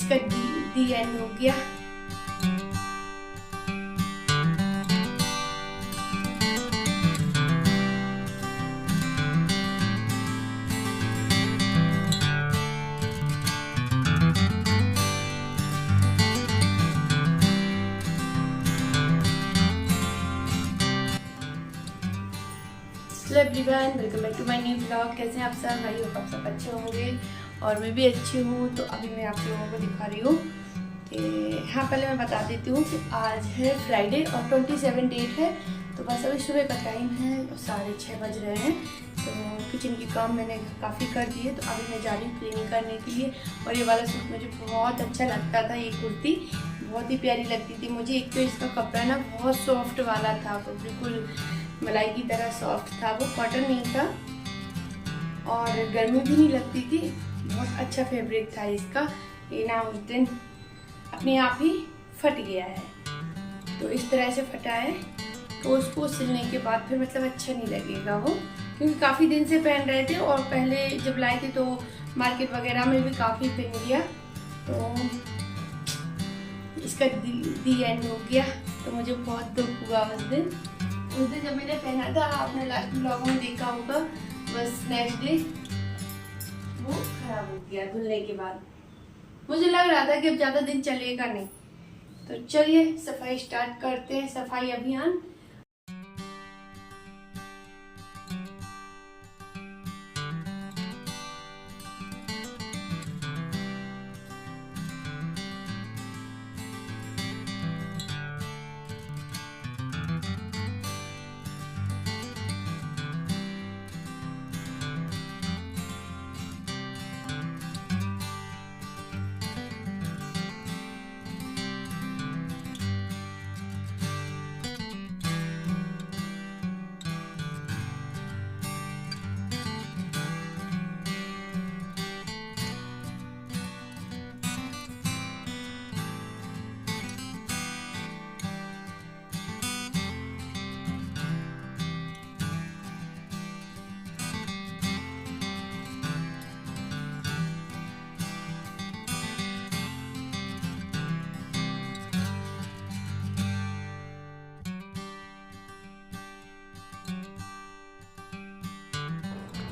इसका दी एंड हो गया। Hello everyone, welcome back to my new blog. कैसे हैं आप सब? आई होप आप सब अच्छे होंगे और मैं भी अच्छी हूँ। तो अभी मैं आप लोगों को दिखा रही हूँ कि हाँ, पहले मैं बता देती हूँ कि आज है फ्राइडे और 27 डेट है। तो बस अभी सुबह का टाइम है और 6:30 बज रहे हैं। तो किचन की काम मैंने काफ़ी कर दी है। तो अभी मैं जा रही हूँ क्लीनिंग करने के लिए। और ये वाला सूट मुझे बहुत अच्छा लगता था, ये कुर्ती बहुत ही प्यारी लगती थी मुझे। एक तो इसका कपड़ा ना बहुत सॉफ्ट वाला था, तो बिल्कुल मलाई की तरह सॉफ्ट था, वो कॉटन नहीं था और गर्मी भी नहीं लगती थी। बहुत अच्छा फैब्रिक था इसका। ये ना उस दिन अपने आप ही फट गया है, तो इस तरह से फटा है। तो उसको सिलने के बाद फिर मतलब अच्छा नहीं लगेगा वो, क्योंकि काफ़ी दिन से पहन रहे थे और पहले जब लाए थे तो मार्केट वगैरह में भी काफ़ी पहन लिया। तो इसका दी एंड हो गया। तो मुझे बहुत दुख हुआ उस दिन जब मैंने पहना था। आपने लास्ट ब्लॉग में देखा होगा। बस नेक्स्ट डे वो खराब हो गया धुलने के बाद। मुझे लग रहा था कि अब ज़्यादा दिन चलेगा नहीं। तो चलिए सफाई स्टार्ट करते हैं, सफाई अभियान।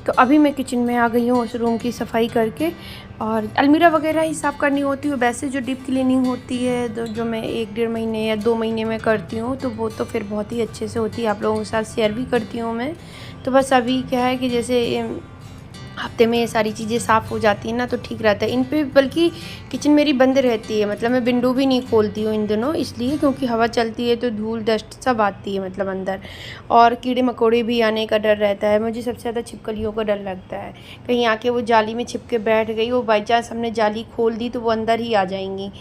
तो अभी मैं किचन में आ गई हूँ उस रूम की सफाई करके। और अलमीरा वगैरह ही साफ़ करनी होती है। वैसे जो डीप क्लीनिंग होती है जो मैं 1-1.5 महीने या 2 महीने में करती हूँ, तो वो तो फिर बहुत ही अच्छे से होती है। आप लोगों के साथ शेयर भी करती हूँ मैं। तो बस अभी क्या है कि जैसे हफ्ते में ये सारी चीज़ें साफ़ हो जाती हैं ना, तो ठीक रहता है इन पे। बल्कि किचन मेरी बंद रहती है, मतलब मैं विंडो भी नहीं खोलती हूँ इन दिनों, इसलिए क्योंकि हवा चलती है तो धूल डस्ट सब आती है मतलब अंदर। और कीड़े मकोड़े भी आने का डर रहता है। मुझे सबसे ज़्यादा छिपकलियों का डर लगता है। कहीं आके वो जाली में छिप के बैठ गई, वो बाई चांस हमने जाली खोल दी तो वो अंदर ही आ जाएंगी।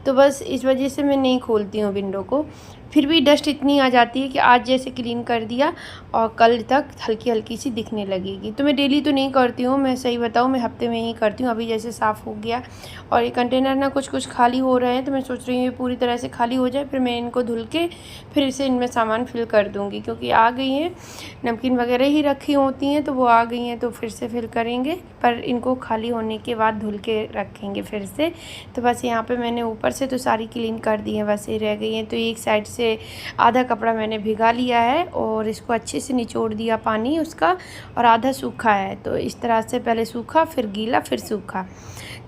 तो बस इस वजह से मैं नहीं खोलती हूँ विंडो को। फिर भी डस्ट इतनी आ जाती है कि आज जैसे क्लीन कर दिया और कल तक हल्की हल्की सी दिखने लगेगी। तो मैं डेली तो नहीं करती हूँ, मैं सही बताऊँ मैं हफ्ते में ही करती हूँ। अभी जैसे साफ़ हो गया और ये कंटेनर ना कुछ कुछ खाली हो रहे हैं, तो मैं सोच रही हूँ ये पूरी तरह से खाली हो जाए, फिर मैं इनको धुल के फिर से इनमें सामान फिल कर दूँगी। क्योंकि आ गई हैं, नमकीन वगैरह ही रखी होती हैं तो वो आ गई हैं, तो फिर से फिल करेंगे। पर इनको खाली होने के बाद धुल के रखेंगे फिर से। तो बस यहाँ पर मैंने ऊपर से तो सारी क्लीन कर दी है, बस ये रह गई हैं। तो एक साइड से आधा कपड़ा मैंने भिगा लिया है और इसको अच्छे से निचोड़ दिया पानी उसका, और आधा सूखा है। तो इस तरह से पहले सूखा फिर गीला फिर सूखा।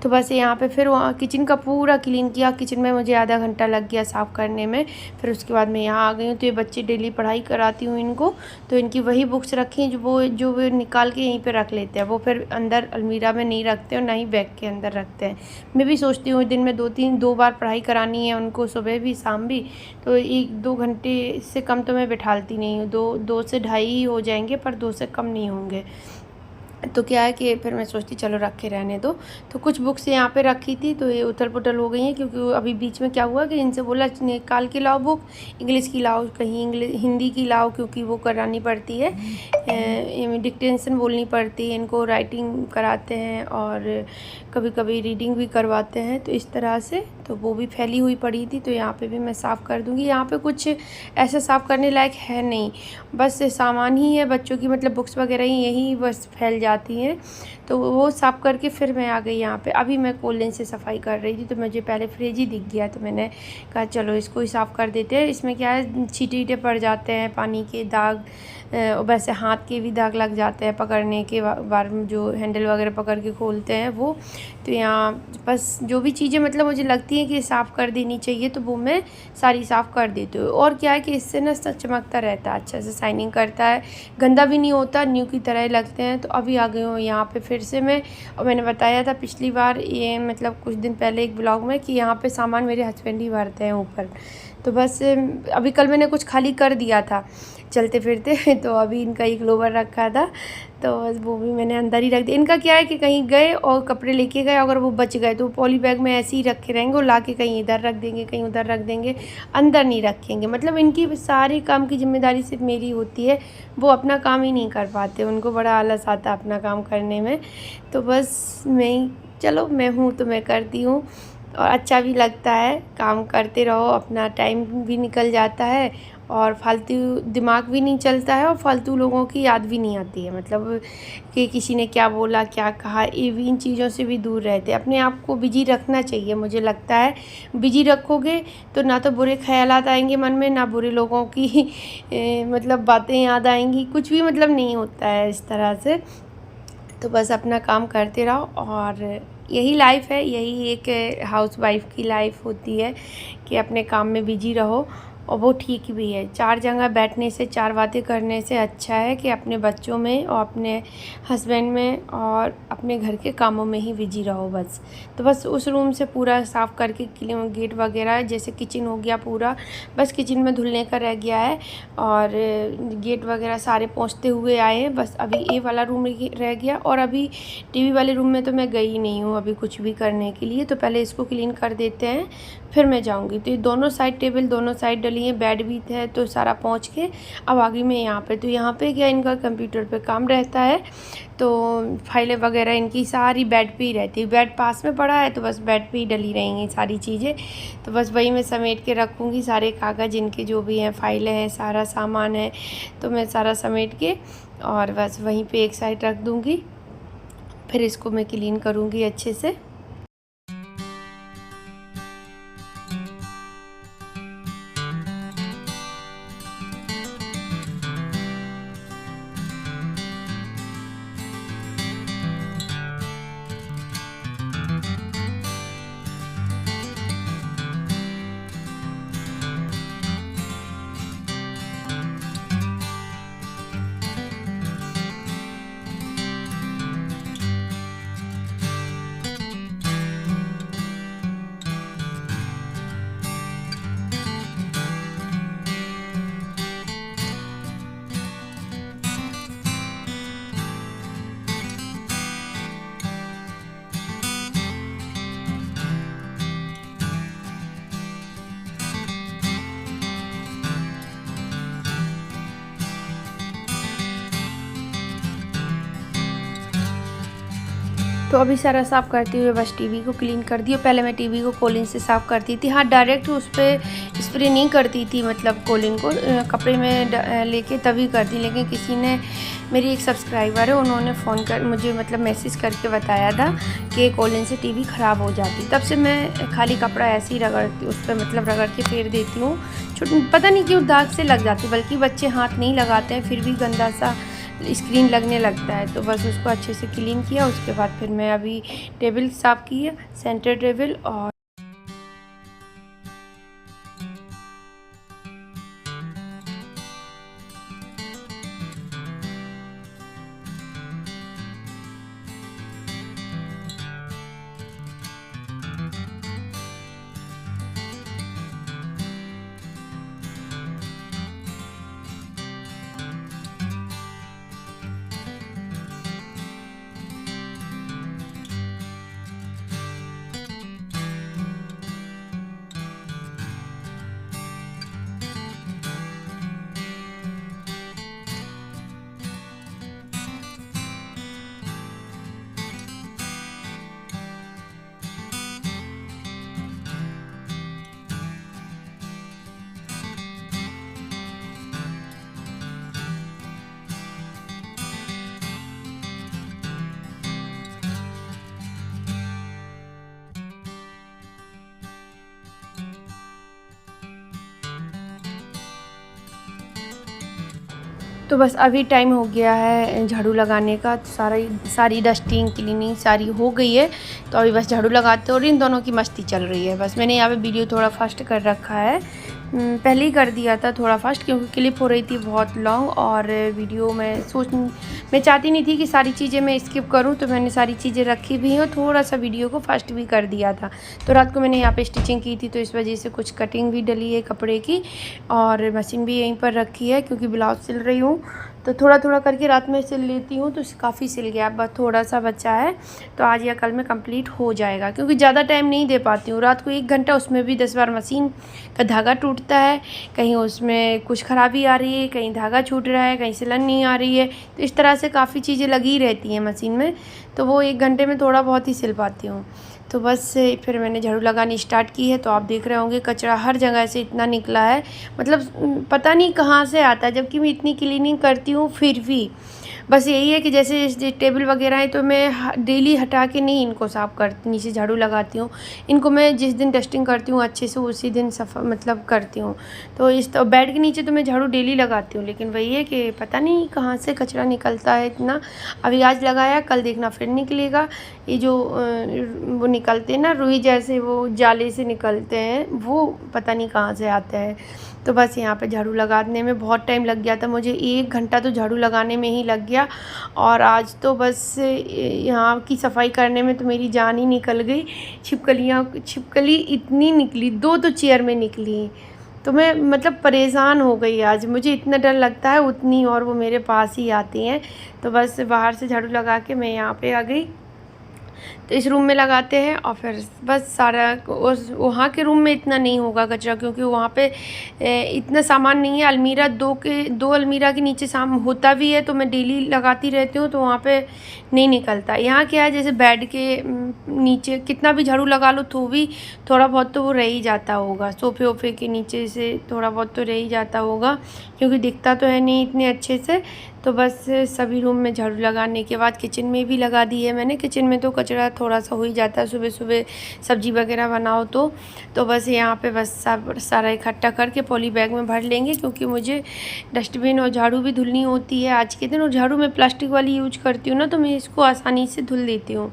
तो बस यहाँ पे फिर वहाँ किचन का पूरा क्लीन किया। किचन में मुझे आधा घंटा लग गया साफ़ करने में। फिर उसके बाद मैं यहाँ आ गई हूँ। तो ये बच्चे डेली पढ़ाई कराती हूँ इनको, तो इनकी वही बुक्स रखी हैं जो वो निकाल के यहीं पे रख लेते हैं। वो फिर अंदर अलमीरा में नहीं रखते और ना ही बैग के अंदर रखते हैं। मैं भी सोचती हूँ दिन में 2 बार पढ़ाई करानी है उनको, सुबह भी शाम भी। तो 1-2 घंटे से कम तो मैं बिठालती नहीं हूँ। 2 से ढाई ही हो जाएंगे, पर 2 से कम नहीं होंगे। तो क्या है कि फिर मैं सोचती चलो रख के रहने दो। तो कुछ बुक्स यहाँ पे रखी थी तो ये उथल पुथल हो गई हैं, क्योंकि अभी बीच में क्या हुआ कि इनसे बोला निकाल के लाओ बुक, इंग्लिश की लाओ, कहीं हिंदी की लाओ, क्योंकि वो करानी पड़ती है, डिक्टेंशन बोलनी पड़ती है, इनको राइटिंग कराते हैं और कभी कभी रीडिंग भी करवाते हैं, तो इस तरह से तो वो भी फैली हुई पड़ी थी। तो यहाँ पे भी मैं साफ़ कर दूँगी। यहाँ पे कुछ ऐसा साफ़ करने लायक है नहीं, बस सामान ही है बच्चों की, मतलब बुक्स वगैरह ही यहीं बस फैल जाती हैं। तो वो साफ़ करके फिर मैं आ गई यहाँ पे। अभी मैं कोल्ड से सफाई कर रही थी तो मुझे पहले फ्रिज ही दिख गया, तो मैंने कहा चलो इसको ही साफ़ कर देते हैं। इसमें क्या है, छींटे पड़ जाते हैं, पानी के दाग, वैसे हाथ के भी दाग लग जाते हैं पकड़ने के बार में, जो हैंडल वगैरह पकड़ के खोलते हैं वो। तो यहाँ बस जो भी चीज़ें मतलब मुझे लगती हैं कि साफ़ कर देनी चाहिए तो वो मैं सारी साफ़ कर देती हूँ। और क्या है कि इससे ना चमकता रहता है, अच्छा से शाइनिंग करता है, गंदा भी नहीं होता, न्यू की तरह लगते हैं। तो अभी आ गई हूँ यहाँ पे फिर से मैं। और मैंने बताया था पिछली बार, ये मतलब कुछ दिन पहले एक ब्लॉग में, कि यहाँ पे सामान मेरे हस्बैंड ही भरते हैं ऊपर। तो बस अभी कल मैंने कुछ खाली कर दिया था चलते फिरते तो अभी इनका एक लोवर रखा था, तो बस वो भी मैंने अंदर ही रख दिया। इनका क्या है कि कहीं गए और कपड़े लेके गए, अगर वो बच गए तो पॉली बैग में ऐसे ही रखे रहेंगे, और ला के कहीं इधर रख देंगे, कहीं उधर रख देंगे, अंदर नहीं रखेंगे। मतलब इनकी सारी काम की जिम्मेदारी सिर्फ मेरी होती है, वो अपना काम ही नहीं कर पाते, उनको बड़ा आलस आता है अपना काम करने में। तो बस चलो मैं हूँ तो मैं करती हूँ, और अच्छा भी लगता है, काम करते रहो, अपना टाइम भी निकल जाता है और फालतू दिमाग भी नहीं चलता है, और फालतू लोगों की याद भी नहीं आती है, मतलब कि किसी ने क्या बोला क्या कहा, ये इन चीज़ों से भी दूर रहते। अपने आप को बिजी रखना चाहिए, मुझे लगता है बिजी रखोगे तो ना तो बुरे ख्यालात आएंगे मन में, ना बुरे लोगों की मतलब बातें याद आएंगी, कुछ भी मतलब नहीं होता है इस तरह से। तो बस अपना काम करते रहो, और यही लाइफ है, यही एक हाउसवाइफ़ की लाइफ होती है कि अपने काम में बिजी रहो। और वो ठीक भी है, चार जगह बैठने से, चार बातें करने से अच्छा है कि अपने बच्चों में और अपने हस्बैंड में और अपने घर के कामों में ही बिजी रहो बस। तो बस उस रूम से पूरा साफ़ करके गेट वगैरह, जैसे किचन हो गया पूरा, बस किचन में धुलने का रह गया है, और गेट वगैरह सारे पोंछते हुए आए हैं। बस अभी ये वाला रूम रह गया, और अभी टीवी वाले रूम में तो मैं गई नहीं हूँ अभी कुछ भी करने के लिए। तो पहले इसको क्लीन कर देते हैं, फिर मैं जाऊँगी। तो ये दोनों साइड टेबल दोनों साइड डली है, बेड भी है, तो सारा पहुँच के अब आ गई मैं यहाँ पे। तो यहाँ पे क्या, इनका कंप्यूटर पे काम रहता है, तो फाइलें वगैरह इनकी सारी बेड पे ही रहती है, बेड पास में पड़ा है तो बस बेड पे ही डली रहेंगी सारी चीज़ें। तो बस वही मैं समेट के रखूँगी, सारे कागज़ इनके जो भी हैं, फाइलें हैं, सारा सामान है, तो मैं सारा समेट के और बस वहीं पे एक साइड रख दूँगी। फिर इसको मैं क्लीन करूँगी अच्छे से। तो अभी सारा साफ़ करते हुए बस टीवी को क्लीन कर दिया। पहले मैं टीवी को कोलिन से साफ़ करती थी, हाँ डायरेक्ट उस पर स्प्रे नहीं करती थी, मतलब कोलिन को कपड़े में लेके तभी करती। लेकिन किसी ने, मेरी एक सब्सक्राइबर है, उन्होंने फ़ोन कर मुझे मतलब मैसेज करके बताया था कि कोलिन से टीवी ख़राब हो जाती। तब से मैं खाली कपड़ा ऐसे ही रगड़ती, उस पर मतलब रगड़ के फेर देती हूँ। पता नहीं क्यों दाग से लग जाती, बल्कि बच्चे हाथ नहीं लगाते हैं फिर भी गंदा सा स्क्रीन लगने लगता है। तो बस उसको अच्छे से क्लीन किया, उसके बाद फिर मैं अभी टेबल साफ़ की है, सेंटर टेबल। और तो बस अभी टाइम हो गया है झाड़ू लगाने का। तो सारी डस्टिंग क्लीनिंग सारी हो गई है। तो अभी बस झाड़ू लगाते और इन दोनों की मस्ती चल रही है। बस मैंने यहाँ पे वीडियो थोड़ा फास्ट कर रखा है, पहले ही कर दिया था थोड़ा फास्ट, क्योंकि क्लिप हो रही थी बहुत लॉन्ग। और वीडियो मैं चाहती नहीं थी कि सारी चीज़ें मैं स्किप करूं, तो मैंने सारी चीज़ें रखी भी हैं और थोड़ा सा वीडियो को फास्ट भी कर दिया था। तो रात को मैंने यहाँ पे स्टिचिंग की थी, तो इस वजह से कुछ कटिंग भी डली है कपड़े की, और मशीन भी यहीं पर रखी है क्योंकि ब्लाउज सिल रही हूँ। तो थोड़ा थोड़ा करके रात में सिल लेती हूँ, तो काफ़ी सिल गया, बस थोड़ा सा बचा है। तो आज या कल में कंप्लीट हो जाएगा, क्योंकि ज़्यादा टाइम नहीं दे पाती हूँ। रात को 1 घंटा, उसमें भी 10 बार मशीन का धागा टूटता है, कहीं उसमें कुछ ख़राबी आ रही है, कहीं धागा छूट रहा है, कहीं सिलन नहीं आ रही है। तो इस तरह से काफ़ी चीज़ें लगी रहती हैं मशीन में, तो वो 1 घंटे में थोड़ा बहुत ही सिल पाती हूँ। तो बस फिर मैंने झाड़ू लगानी स्टार्ट की है। तो आप देख रहे होंगे कचरा हर जगह से इतना निकला है, मतलब पता नहीं कहाँ से आता है, जबकि मैं इतनी क्लीनिंग करती हूँ फिर भी। बस यही है कि जैसे टेबल वगैरह है, तो मैं डेली हटा के नहीं इनको साफ़ करती, नीचे झाड़ू लगाती हूँ। इनको मैं जिस दिन डस्टिंग करती हूँ अच्छे से, उसी दिन सफ़ा मतलब करती हूँ। तो बेड के नीचे तो मैं झाड़ू डेली लगाती हूँ, लेकिन वही है कि पता नहीं कहाँ से कचरा निकलता है इतना। अभी आज लगाया, कल देखना फिर निकलेगा। ये जो वो निकलते हैं ना रुई जैसे, वो जाले से निकलते हैं, वो पता नहीं कहाँ से आते हैं। तो बस यहाँ पे झाड़ू लगाने में बहुत टाइम लग गया था मुझे, 1 घंटा तो झाड़ू लगाने में ही लग गया। और आज तो बस यहाँ की सफाई करने में तो मेरी जान ही निकल गई। छिपकली इतनी निकली, 2 तो चेयर में निकली, तो मैं मतलब परेशान हो गई आज। मुझे इतना डर लगता है उतनी, और वो मेरे पास ही आती हैं। तो बस बाहर से झाड़ू लगा के मैं यहाँ पे आ गई। तो इस रूम में लगाते हैं, और फिर बस सारा वहाँ के रूम में इतना नहीं होगा कचरा, क्योंकि वहाँ पे इतना सामान नहीं है। अलमीरा 2 अलमीरा के नीचे होता भी है, तो मैं डेली लगाती रहती हूँ, तो वहाँ पे नहीं निकलता। यहाँ क्या है, जैसे बेड के नीचे कितना भी झाड़ू लगा लो तो भी थोड़ा बहुत तो वो रह ही जाता होगा, सोफे वोफे के नीचे से थोड़ा बहुत तो रह ही जाता होगा, क्योंकि दिखता तो है नहीं इतने अच्छे से। तो बस सभी रूम में झाड़ू लगाने के बाद किचन में भी लगा दी है मैंने। किचन में तो कचरा थोड़ा सा हो ही जाता है, सुबह सुबह सब्जी वगैरह बनाओ तो बस यहाँ पे बस सारा इकट्ठा करके पॉली बैग में भर लेंगे, क्योंकि मुझे डस्टबिन और झाड़ू भी धुलनी होती है आज के दिन। और झाड़ू मैं प्लास्टिक वाली यूज करती हूँ ना, तो मैं इसको आसानी से धुल देती हूँ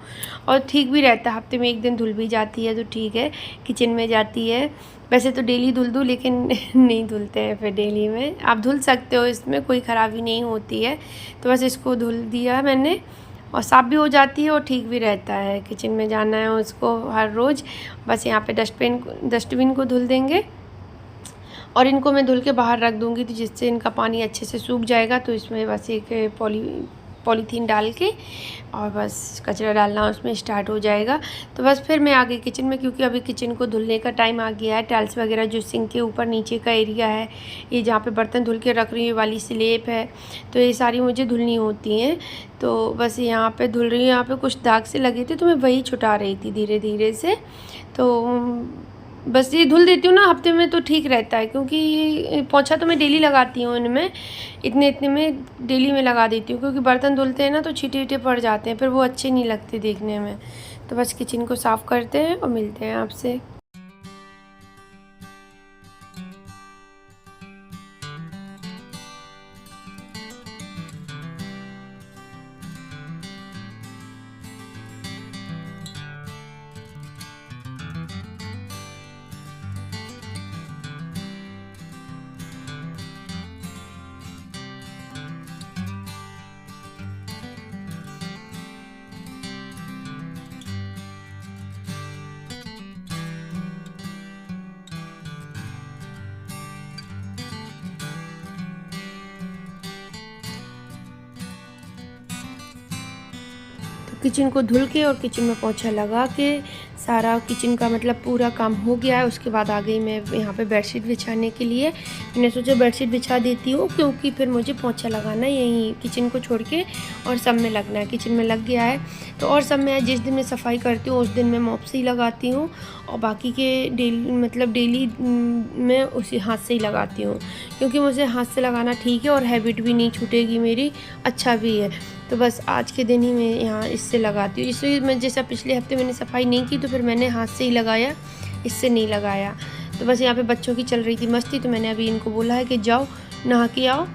और ठीक भी रहता है। हफ्ते में 1 दिन धुल भी जाती है, तो ठीक है, किचन में जाती है। वैसे तो डेली धुल दूँ, लेकिन नहीं धुलते हैं फिर डेली में। आप धुल सकते हो, इसमें कोई ख़राबी नहीं होती है। तो बस इसको धुल दिया मैंने, और साफ़ भी हो जाती है और ठीक भी रहता है। किचन में जाना है उसको हर रोज़। बस यहाँ पे डस्टबिन को धुल देंगे, और इनको मैं धुल के बाहर रख दूँगी, तो जिससे इनका पानी अच्छे से सूख जाएगा। तो इसमें बस एक पॉलीथीन डाल के और बस कचरा डालना उसमें स्टार्ट हो जाएगा। तो बस फिर मैं आ गई किचन में, क्योंकि अभी किचन को धुलने का टाइम आ गया है। टाइल्स वगैरह जो सिंक के ऊपर नीचे का एरिया है, ये जहाँ पे बर्तन धुल के रख रही हूँ वाली स्लेब है, तो ये सारी मुझे धुलनी होती हैं। तो बस यहाँ पे धुल रही हूँ। यहाँ पे कुछ दाग से लगे थे, तो मैं वही छुटा रही थी धीरे धीरे से। तो बस ये धुल देती हूँ ना हफ्ते में, तो ठीक रहता है, क्योंकि पोंछा तो मैं डेली लगाती हूँ इनमें, इतने में डेली में लगा देती हूँ, क्योंकि बर्तन धुलते हैं ना तो छींटे पड़ जाते हैं, फिर वो अच्छे नहीं लगते देखने में। तो बस किचन को साफ़ करते हैं और मिलते हैं आपसे। किचन को धुल के और किचन में पोंछा लगा के सारा किचन का मतलब पूरा काम हो गया है। उसके बाद आ गई मैं यहाँ पे बेडशीट बिछाने के लिए। मैंने सोचा बेडशीट बिछा देती हूँ, क्योंकि फिर मुझे पोंछा लगाना यहीं किचन को छोड़ के और सब में लगना है। किचन में लग गया है, तो और सब में जिस दिन मैं सफाई करती हूँ उस दिन मैं मॉप से ही लगाती हूँ, और बाकी के डेली मैं उसी हाथ से ही लगाती हूँ, क्योंकि मुझे हाथ से लगाना ठीक है और हैबिट भी नहीं छूटेगी मेरी, अच्छा भी है। तो बस आज के दिन ही मैं यहाँ इससे लगाती हूँ। इसलिए मैं जैसा पिछले हफ्ते मैंने सफाई नहीं की, तो फिर मैंने हाथ से ही लगाया, इससे नहीं लगाया। तो बस यहाँ पे बच्चों की चल रही थी मस्ती, तो मैंने अभी इनको बोला है कि जाओ नहा के आओ,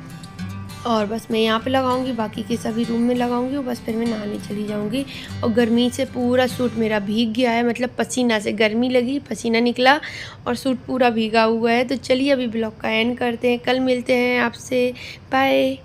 और बस मैं यहाँ पे लगाऊंगी, बाकी के सभी रूम में लगाऊंगी और बस फिर मैं नहाने चली जाऊंगी। और गर्मी से पूरा सूट मेरा भीग गया है, मतलब पसीना से, गर्मी लगी, पसीना निकला और सूट पूरा भीगा हुआ है। तो चलिए अभी ब्लॉग का एंड करते हैं, कल मिलते हैं आपसे। बाय।